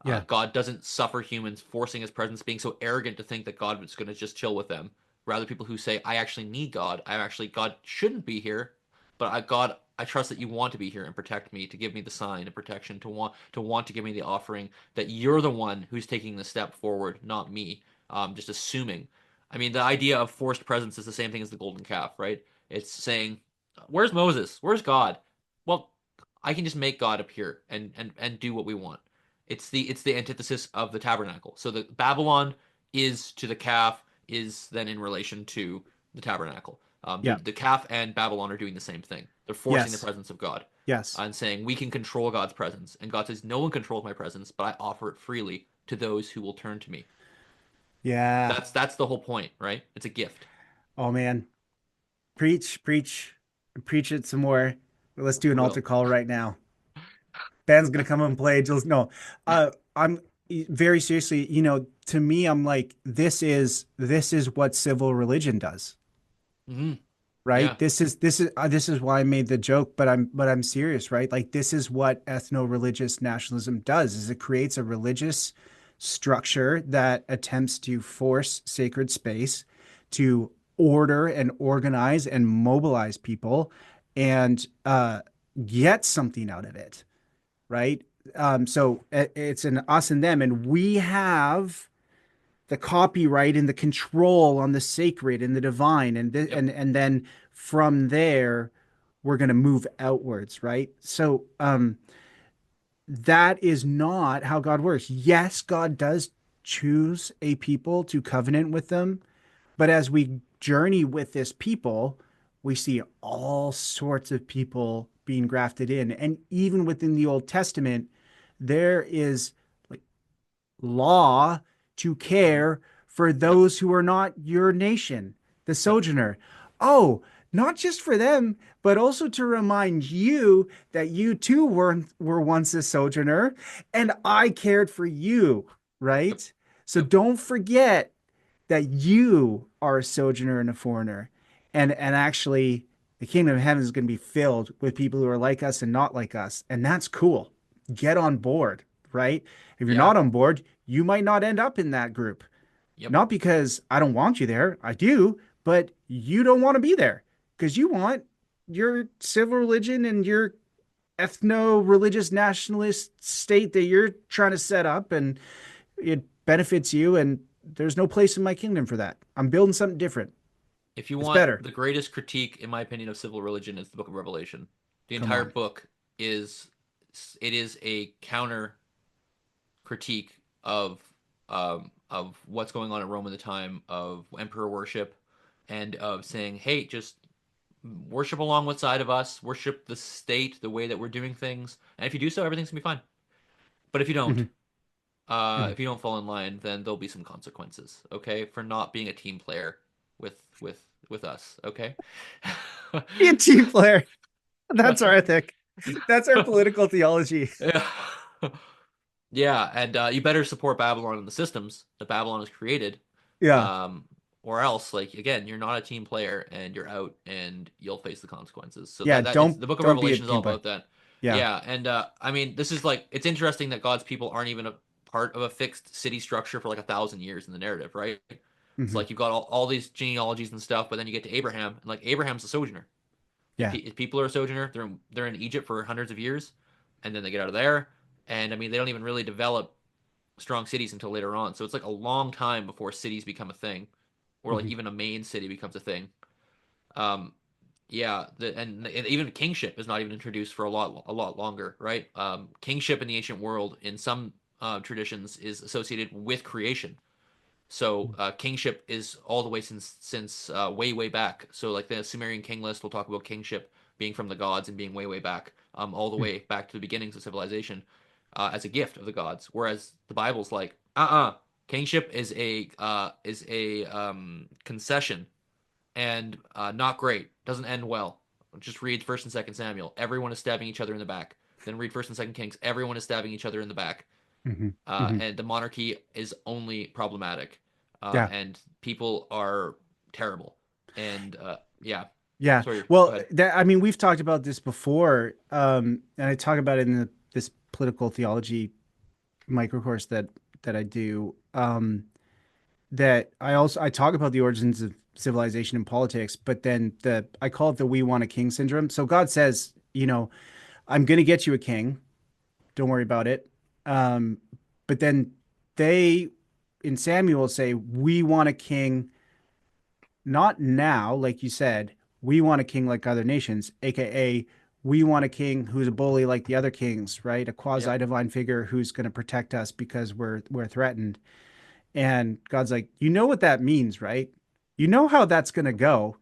Yeah. God doesn't suffer humans forcing his presence, being so arrogant to think that God is going to just chill with them. Rather, people who say, I actually need God. God shouldn't be here, but God, I trust that you want to be here and protect me, to give me the sign of protection, to give me the offering, that you're the one who's taking the step forward, not me. Just assuming. I mean, the idea of forced presence is the same thing as the golden calf, right? It's saying, where's Moses? Where's God? Well, I can just make God appear and do what we want. It's the antithesis of the tabernacle. So the Babylon is to the calf is then in relation to the tabernacle. Yeah. The calf and Babylon are doing the same thing. They're forcing the Yes. presence of God Yes. and saying we can control God's presence. And God says no one controls my presence, but I offer it freely to those who will turn to me. Yeah. That's the whole point, right? It's a gift. Oh man. Preach, preach, preach it some more. Let's do I an altar will. call right now. Band's gonna come and play. Just no. I'm very seriously, to me, I'm like, this is what civil religion does, Hmm. right? Yeah. This is why I made the joke, but I'm serious, right? Like this is what ethno-religious nationalism does, is it creates a religious structure that attempts to force sacred space, to order and organize and mobilize people, and get something out of it, right? So it's an us and them, and we have the copyright and the control on the sacred and the divine, Yep. and then from there we're going to move outwards, right? So that is not how God works. Yes, God does choose a people to covenant with them, but as we journey with this people, we see all sorts of people being grafted in. And even within the Old Testament, there is like law to Hmm. care for Yep. those who are not your nation, the Yep. sojourner. Oh, not just for them, but also to remind you that you too were once a sojourner and I cared for you, Yep. right? So Yep. don't forget that you are a sojourner and a foreigner. And actually the kingdom of heaven is going to be filled with people who are like us and not like us. And that's cool. Get on board, right? If you're Yeah. not on board, you might not end up in that group. Yep. Not because I don't want you there, I do, but you don't want to be there because you want your civil religion and your ethno-religious nationalist state that you're trying to set up, and it benefits you, and there's no place in my kingdom for that. I'm building something different. If you It's want better. the greatest critique, in my opinion, of civil religion, is the Book of Revelation. The Come entire on. book is it is a counter critique of what's going on in Rome at the time, of emperor worship, and of saying, hey, just worship along with side of us, worship the state the way that we're doing things, and if you do so, everything's gonna be fine. But Mhm, mhm. if you don't fall in line, then there'll be some consequences, okay, for not being a team player with us, okay? Be a team player. That's our ethic. That's our political theology. Yeah. Yeah, and you better support Babylon and the systems that Babylon has created, Yeah. um, or else, like again, you're not a team player and you're out, and you'll face the consequences. So Yeah. that is Don't the Book of don't be a Revelation is all team player. about that. Yeah. Yeah, and I mean, this is like it's interesting that God's people aren't even a part of a fixed city structure for like 1,000 years in the narrative, right? It's Hmm. like you've got all these genealogies and stuff, but then you get to Abraham, and like Abraham's a sojourner. Yeah. If people are a sojourner, they're in Egypt for hundreds of years, and then they get out of there, and I mean, they don't even really develop strong cities until later on. So it's like a long time before cities become a thing, or like Hmm. even a main city becomes a thing. Um, yeah, and even kingship is not even introduced for a lot longer, right? Kingship in the ancient world, in some traditions, is associated with creation. So kingship is all the way since way back. So like the Sumerian king list will talk about kingship being from the gods and being way back, all the way back to the beginnings of civilization, as a gift of the gods. Whereas the Bible's like, kingship is a concession and not great. Doesn't end well. Just read First and Second Samuel. Everyone is stabbing each other in the back. Then read First and Second Kings. Everyone is stabbing each other in the back, Hmm. Hmm. and the monarchy is only problematic, Yeah. and people are terrible. And yeah, Yeah. sorry, go Well, ahead. I mean, we've talked about this before, and I talk about it in this political theology microcourse that I do. That I talk about the origins of civilization and politics, but then I call it the "we want a king" syndrome. So God says, I'm going to get you a king. Don't worry about it. Um, but then they in Samuel say, we want a king, not now, like you said, we want a king like other nations, aka we want a king who's a bully like the other kings, right? A Yep. quasi-divine figure who's going to protect us because we're threatened. And God's like, you know what that means, right? You know how that's going to go.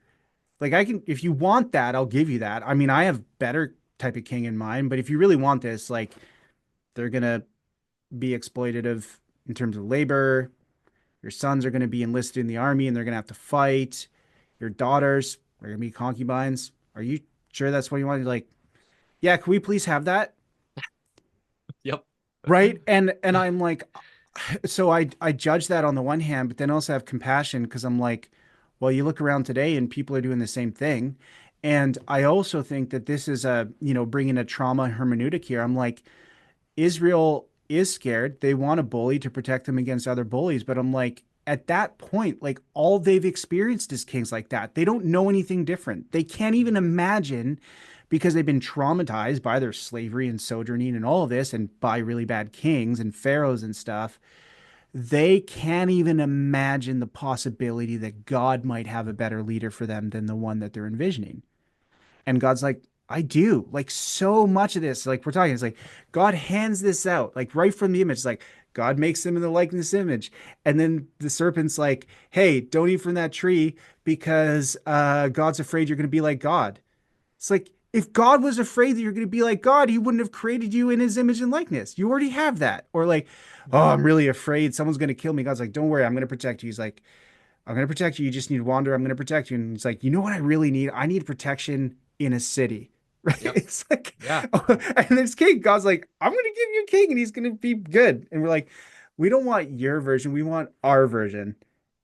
Like I can, if you want that, I'll give you that. I mean, I have better type of king in mind, but if you really want this, like they're going to be exploitative in terms of labor. Your sons are going to be enlisted in the army and they're going to have to fight. Your daughters are going to be concubines. Are you sure that's what you want? Like, yeah, can we please have that? Yep. Right. And I'm like, so I judge that on the one hand, but then also have compassion because I'm like, well, you look around today and people are doing the same thing. And I also think that this is bringing a trauma hermeneutic here. I'm like, Israel is scared. They want a bully to protect them against other bullies. But I'm like, at that point, like all they've experienced is kings like that. They don't know anything different. They can't even imagine because they've been traumatized by their slavery and sojourning and all of this and by really bad kings and pharaohs and stuff. They can't even imagine the possibility that God might have a better leader for them than the one that they're envisioning. And God's like, I do. Like so much of this, like we're talking, it's like God hands this out, like right from the image. It's like God makes them in the likeness image. And then the serpent's like, hey, don't eat from that tree because God's afraid you're going to be like God. It's like, if God was afraid that you're going to be like God, he wouldn't have created you in his image and likeness. You already have that. Or like, oh, I'm really afraid someone's going to kill me. God's like, don't worry, I'm going to protect you. He's like, I'm going to protect you. You just need to wander. I'm going to protect you. And it's like, you know what I really need? I need protection in a city. Right? Yep. It's like, Yeah. and there's king. God's like, I'm going to give you a king and he's going to be good. And we're like, we don't want your version. We want our version.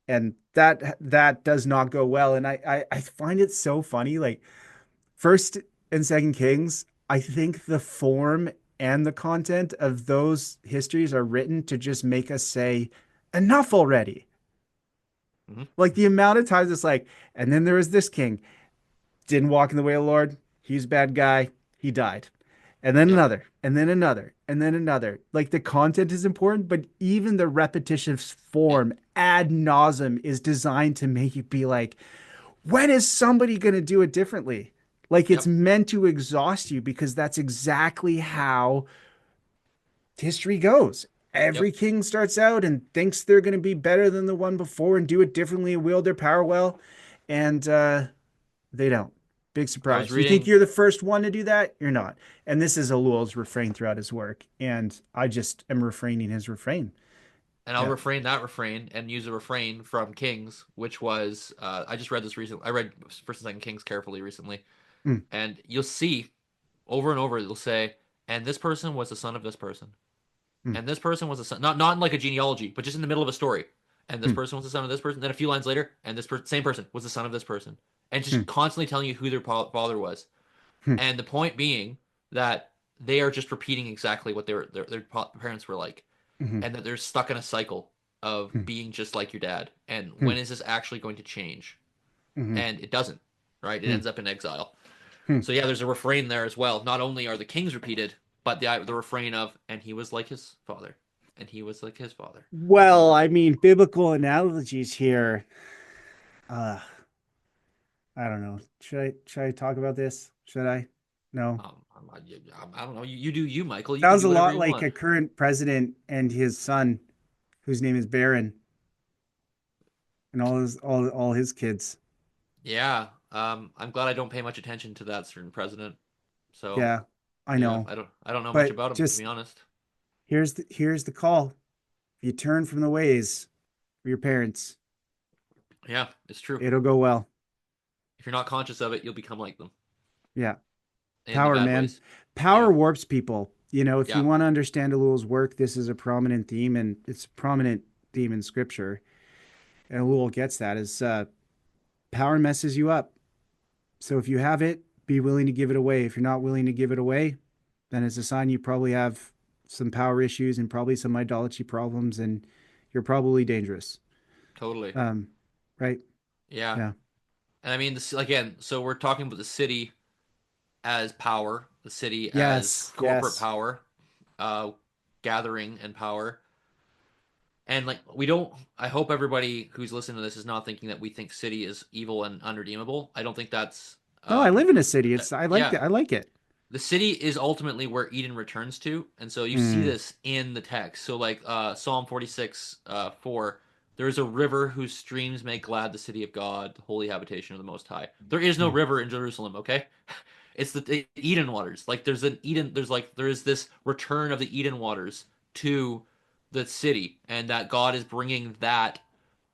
And that does not go well. And I find it so funny. Like first and second Kings, I think the form and the content of those histories are written to just make us say, enough already. Hmm. Like the amount of times it's like, and then there was this king, didn't walk in the way of the Lord. He's a bad guy. He died. And then Yep. another, and then another, and then another. Like the content is important, but even the repetitious Yeah. form ad nauseum is designed to make you be like, when is somebody going to do it differently? Like it's Yep. meant to exhaust you because that's exactly how history goes. Every Yep. king starts out and thinks they're going to be better than the one before and do it differently and wield their power well. And they don't. Big I was surprise. You think reading, you're the first one to do that? You're not. And this is Ellul's refrain throughout his work. And I just am refraining his refrain. and I'll Yeah. refrain that refrain and use a refrain from Kings, which was I just read this recently. I read First and Second Kings carefully recently, Mm, and you'll see over and over it'll say, and this person was the son of this person, mm, and this person was the son, not in like a genealogy, but just in the middle of a story, and this mm, person was the son of this person. Then a few lines later, and same person was the son of this person, and just mm, constantly telling you who their father was. mm, And the point being that they are just repeating exactly what their parents were like, mm, and that they're stuck in a cycle of mm, being just like your dad. And mm, when is this actually going to change? mm, And it doesn't, right? It mm, ends up in exile. mm. So yeah, there's a refrain there as well. Not only are the kings repeated, but the refrain of and he was like his father, and he was like his father, and he Well, was. I mean, biblical analogies here. Uh, I don't know. Should I talk about this? Should I? No. I don't know. You do you, Michael. You can Sounds do a whatever lot you like want. a current president and his son, whose name is Barron, and all his kids. Yeah. I'm glad I don't pay much attention to that certain president. So Yeah, I yeah, know. I don't know much But about him to be just honest. here's the call. If you turn from the ways of your parents, Yeah, it's true. it'll go well. If you're not conscious of it, you'll become like them Yeah. in the Power, bad man. ways. Power Yeah. warps people. If you Yeah. want to understand Elul's work, this is a prominent theme, and it's a prominent theme in scripture. And Elul gets that is power messes you up. So if you have it, be willing to give it away. If you're not willing to give it away, then it's a sign you probably have some power issues and probably some idolatry problems, and you're probably dangerous. Totally. Um, right? Yeah. Yeah. And I mean, this again. So we're talking about the city as power, the city as Yes. corporate Yes. power, uh, gathering and power. And like we don't. I hope everybody who's listening to this is not thinking that we think city is evil and unredeemable. I don't think that's. No, I live in a city. It's I like Yeah, that. I like it. the city is ultimately where Eden returns to, and so you see Mm, this in the text. So like Psalm 46, 4, there is a river whose streams make glad the city of God, the holy habitation of the Most High. There is no mm, river in Jerusalem, okay? It's the Eden waters. Like there is this return of the Eden waters to the city, and that God is bringing that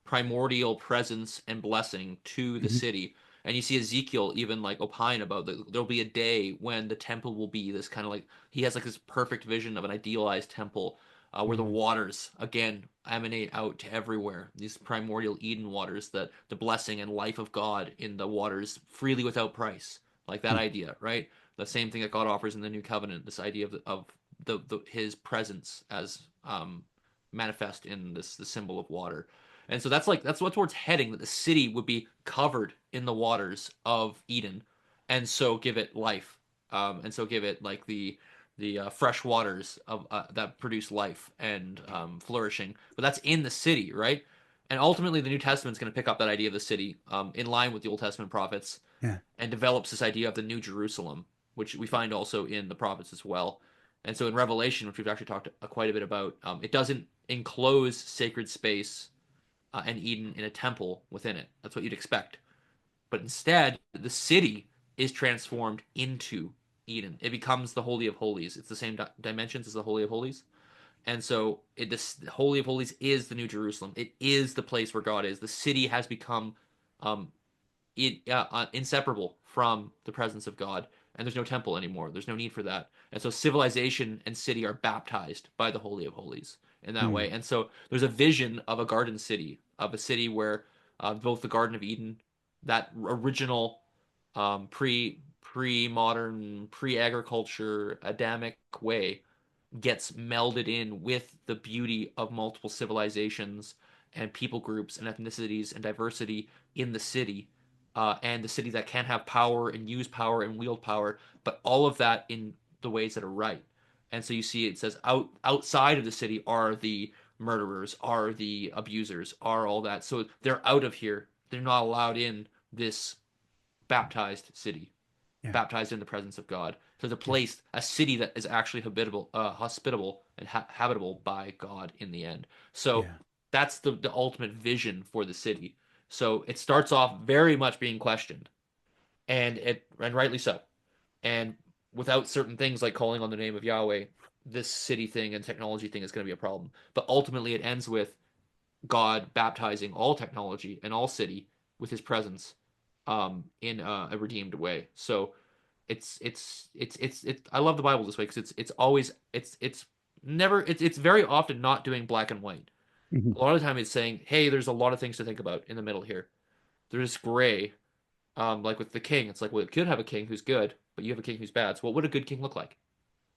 primordial presence and blessing to the mhm, city. And you see Ezekiel even like opine about that there'll be a day when the temple will be this kind of like he has like this perfect vision of an idealized temple where the mhm, waters again emanate out to everywhere. These primordial Eden waters, that the blessing and life of God in the waters freely without price, like that mm, idea, right? The same thing that God offers in the new covenant. This idea of His presence as manifest in the symbol of water. And so that's what towards heading, that the city would be covered in the waters of Eden, and so give it life, and so give it like the fresh waters of that produce life and flourishing. But that's in the city, right? And ultimately, the New Testament's going to pick up that idea of the city, in line with the Old Testament prophets, Yeah. and develops this idea of the New Jerusalem, which we find also in the prophets as well. And so in Revelation, which we've actually talked quite a bit about, it doesn't enclose sacred space and Eden in a temple within it. That's what you'd expect. But instead, the city is transformed into Eden. It becomes the Holy of Holies. It's the same dimensions as the Holy of Holies. And so this Holy of Holies is the New Jerusalem. It is the place where God is. The city has become um, inseparable from the presence of God. And there's no temple anymore. There's no need for that. And so civilization and city are baptized by the Holy of Holies in that Mm. way. And so there's a vision of a garden city, of a city where both the Garden of Eden, that original pre modern, pre agriculture Adamic way, gets melded in with the beauty of multiple civilizations and people groups and ethnicities and diversity in the city, and the city that can have power and use power and wield power, but all of that in the ways that are right. And so you see, it says outside of the city are the murderers, are the abusers, are all that. So they're out of here. They're not allowed in this baptized city, Yeah. baptized in the presence of God. So the Yeah. place, a city that is actually hospitable and habitable by God in the end. So Yeah. that's the ultimate vision for the city. So it starts off very much being questioned, and rightly so. And without certain things like calling on the name of Yahweh, this city thing and technology thing is going to be a problem. But ultimately, it ends with God baptizing all technology and all city with His presence, in a redeemed way. So it's I love the Bible this way because it's always it's never it's very often not doing black and white. Mhm. A lot of the time it's saying, hey, there's a lot of things to think about in the middle here. There's gray, like with the king. It's like, well, it could have a king who's good, but you have a king who's bad. So what would a good king look like,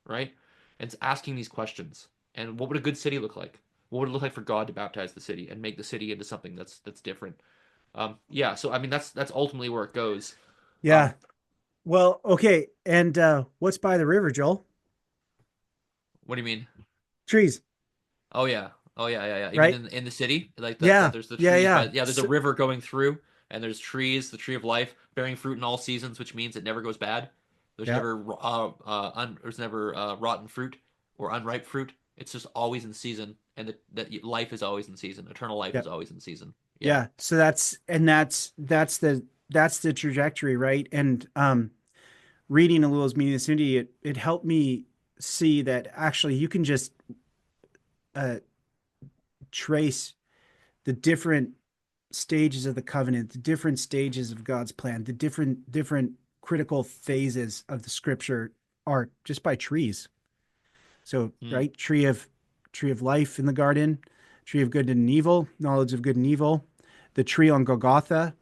right? And it's asking these questions. And what would a good city look like? What would it look like for God to baptize the city and make the city into something that's different? Yeah. So I mean, that's ultimately where it goes. Yeah. Um, Well, okay. And what's by the river, Joel? what do you mean? Trees, Oh yeah. Oh yeah, yeah, yeah. You mean right? in the city? Like that Yeah. there's the Yeah. trees, Yeah. but yeah, there's a So, river going through, and there's trees, the tree of life, bearing fruit in all seasons, which means it never goes bad. yeah. There's never rotten fruit or unripe fruit. It's just always in season, and that life is always in season. Eternal life Yeah. is always in season. Yeah. Yeah. So that's the trajectory, right? And reading Ellul's Meaning of the City, it helped me see that actually you can just uh trace the different stages of the covenant, the different stages of God's plan, the different critical phases of the scripture are just by trees. So, Hmm. right, tree of life in the garden, tree of good and evil, knowledge of good and evil, the tree on Golgotha,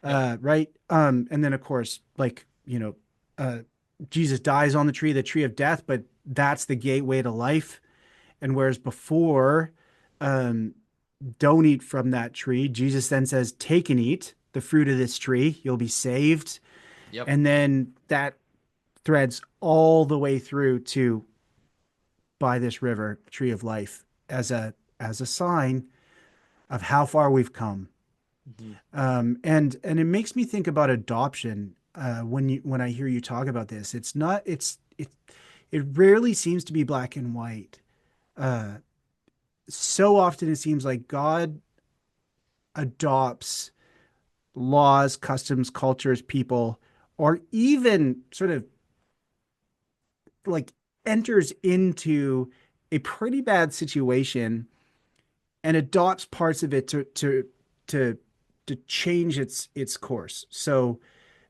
Yep. right? And then of course, like, uh Jesus dies on the tree of death, but that's the gateway to life. And whereas before, um, don't eat from that tree. Jesus then says, take and eat the fruit of this tree. You'll be saved. Yep. And then that threads all the way through to by this river, tree of life, as a sign of how far we've come. Hmm. And it makes me think about adoption when I hear you talk about this. It's not it rarely seems to be black and white. Uh, so often it seems like God adopts laws, customs, cultures, people, or even sort of like enters into a pretty bad situation and adopts parts of it to to change its course. So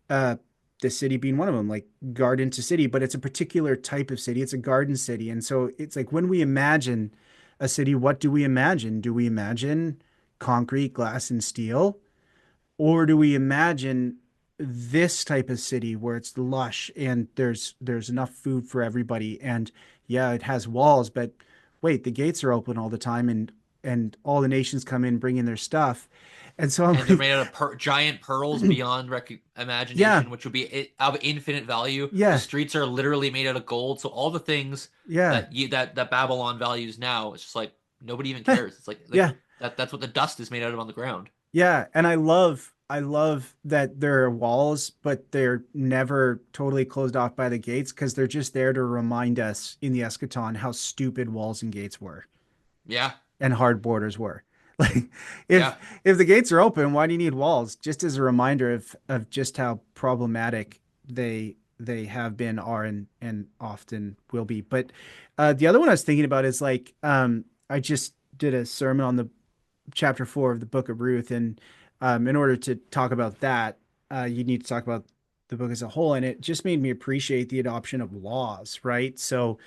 the city being one of them, like garden to city, but it's a particular type of city. It's a garden city. And so it's like when we imagine a city, what do we imagine? Do we imagine concrete, glass, and steel? Or do we imagine this type of city where it's lush and there's enough food for everybody? And yeah, it has walls, but wait, the gates are open all the time. And and all the nations come in bringing their stuff. And so I'm And they're like, made out of giant pearls beyond yeah, imagination, which would be of infinite value. The yeah, streets are literally made out of gold, so all the things yeah, that Babylon values now, it's just like nobody even cares. It's like yeah. that's what the dust is made out of on the ground. Yeah, and I love that there are walls, but they're never totally closed off by the gates because they're just there to remind us in the eschaton how stupid walls and gates were Yeah, and hard borders were. Like if yeah, if the gates are open, why do you need walls? Just as a reminder of just how problematic they have been, are, and often will be. But the other one I was thinking about is like I just did a sermon on the chapter 4 of the book of Ruth. And in order to talk about that, you need to talk about the book as a whole. And it just made me appreciate the adoption of laws, right? So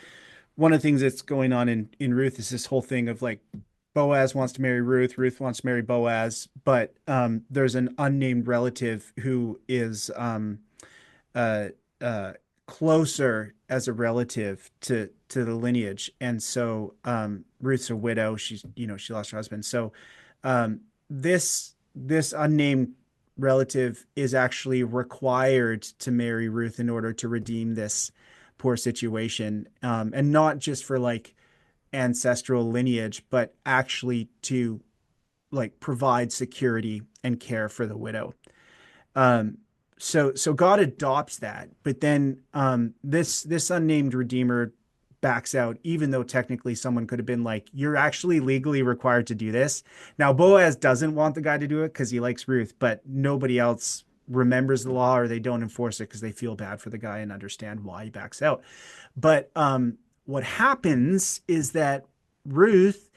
one of the things that's going on in Ruth is this whole thing of like Boaz wants to marry Ruth, Ruth wants to marry Boaz, but there's an unnamed relative who is uh, uh, closer as a relative to the lineage. And so Ruth's a widow. She's, she lost her husband. So this unnamed relative is actually required to marry Ruth in order to redeem this poor situation, and not just for like ancestral lineage, but actually to like provide security and care for the widow. Um, so God adopts that, but then this unnamed redeemer backs out, even though technically someone could have been like, "You're actually legally required to do this." Now Boaz doesn't want the guy to do it because he likes Ruth, but nobody else remembers the law or they don't enforce it because they feel bad for the guy and understand why he backs out. But what happens is that Ruth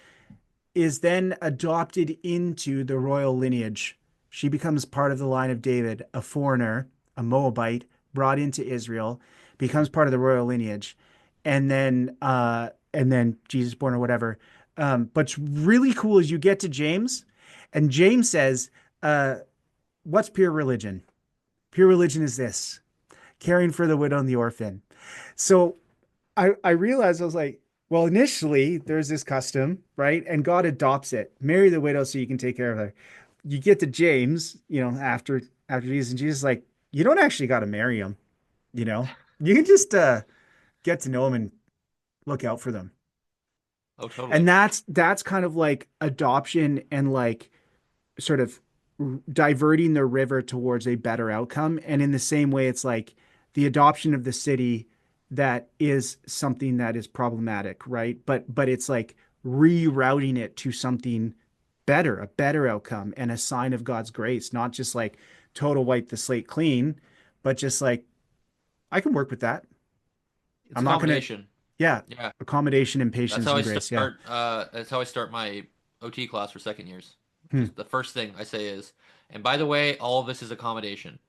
is then adopted into the royal lineage. She becomes part of the line of David, a foreigner, a Moabite, brought into Israel, becomes part of the royal lineage, and then Jesus born or whatever. What's really cool is you get to James, and James says, "What's pure religion? Pure religion is this: caring for the widow and the orphan." So I realized I was like, well, initially there's this custom, right? And God adopts it. Marry the widow so you can take care of her. You get to James, after Jesus, and Jesus is like, you don't actually got to marry him, you know. You can just get to know him and look out for them. oh And totally. that's kind of like adoption and like sort of diverting the river towards a better outcome. And in the same way, it's like the adoption of the city that is something that is problematic, right? But it's like rerouting it to something better, a better outcome and a sign of God's grace, not just like total wipe the slate clean, but just like I can work with that. It's I'm not gonna, accommodation. yeah, Yeah, accommodation and that's patience how I and grace. Yeah. start. That's how I start my OT class for second years. Hmm. Just the first thing I say is, and by the way, all of this is accommodation.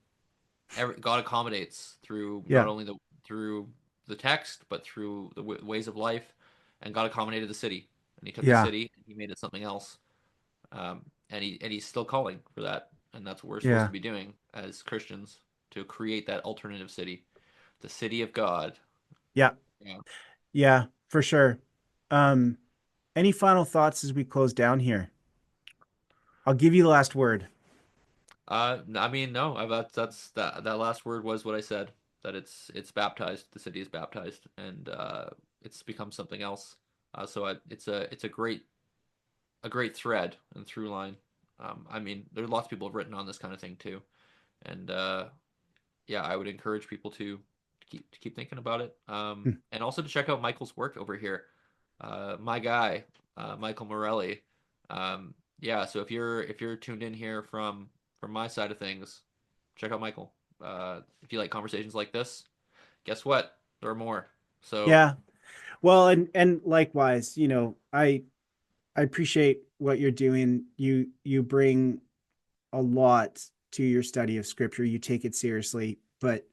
God accommodates through not Yeah. only the text, but through the ways of life. And God accommodated the city, and He took the Yeah. city and He made it something else. And He's still calling for that, and that's what we're supposed to Yeah. be doing as Christians to create that alternative city, the city of God. Yeah. Yeah. Yeah, for sure. Um, any final thoughts as we close down here? I'll give you the last word. I mean, no, that last word was what I said, that it's baptized. The city is baptized, and it's become something else. It's a great thread and through line. I mean, there's lots of people have written on this kind of thing too, and yeah, I would encourage people to keep thinking about it, Hmm. and also to check out Michael's work over here. My guy, Michael Morelli. Yeah, so if you're tuned in here from my side of things, check out Michael. If you like conversations like this, guess what? There are more. So Yeah. Well, and likewise, I appreciate what you're doing. You bring a lot to your study of scripture. You take it seriously, but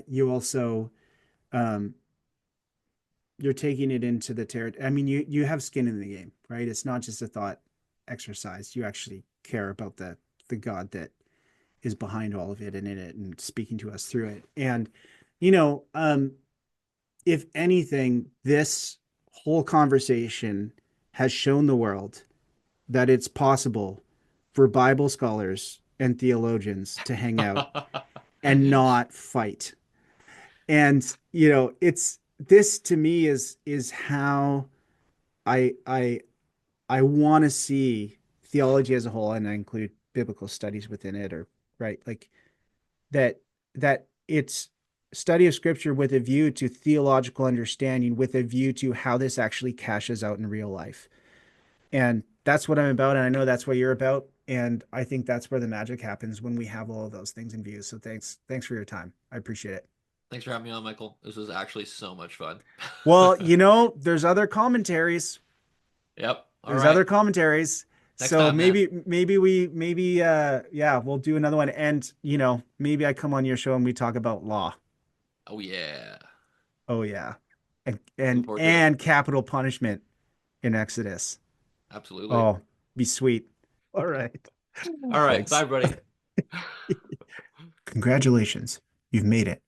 you also um you're taking it into the territory. I mean, you have skin in the game, right? It's not just a thought exercise. You actually care about the God that is behind all of it and in it and speaking to us through it. And, you know, um, if anything, this whole conversation has shown the world that it's possible for Bible scholars and theologians to hang out and not fight. And it's this to me is how I I want to see theology as a whole, and I include biblical studies within it, or right, like that it's study of scripture with a view to theological understanding, with a view to how this actually cashes out in real life. And that's what I'm about, and I know that's what you're about. And I think that's where the magic happens when we have all of those things in view. So thanks for your time. I appreciate it. Thanks for having me on, Michael. This was actually so much fun. Well, there's other commentaries. Yep. All There's right. other commentaries. Next So time, man. maybe yeah, we'll do another one. And maybe I come on your show and we talk about law. Oh yeah. Oh yeah. And Looking and forward to it. and capital punishment in Exodus. Absolutely. Oh, be sweet. All right. All right. Thanks. Bye, buddy. Congratulations. You've made it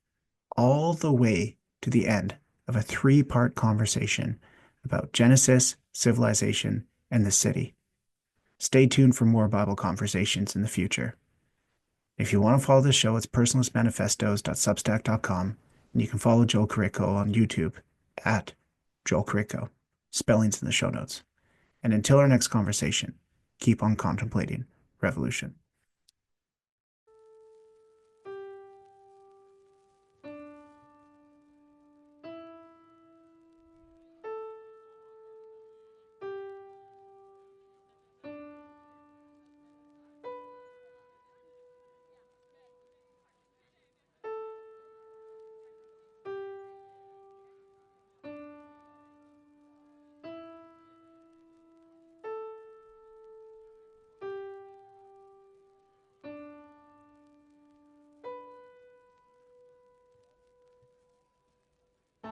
all the way to the end of a three-part conversation about Genesis, civilization, and the city. Stay tuned for more Bible conversations in the future. If you want to follow the show, it's personalistmanifestos.substack.com, and you can follow Joel Korytko on YouTube at Joel Korytko. Spellings in the show notes. And until our next conversation, keep on contemplating revolution.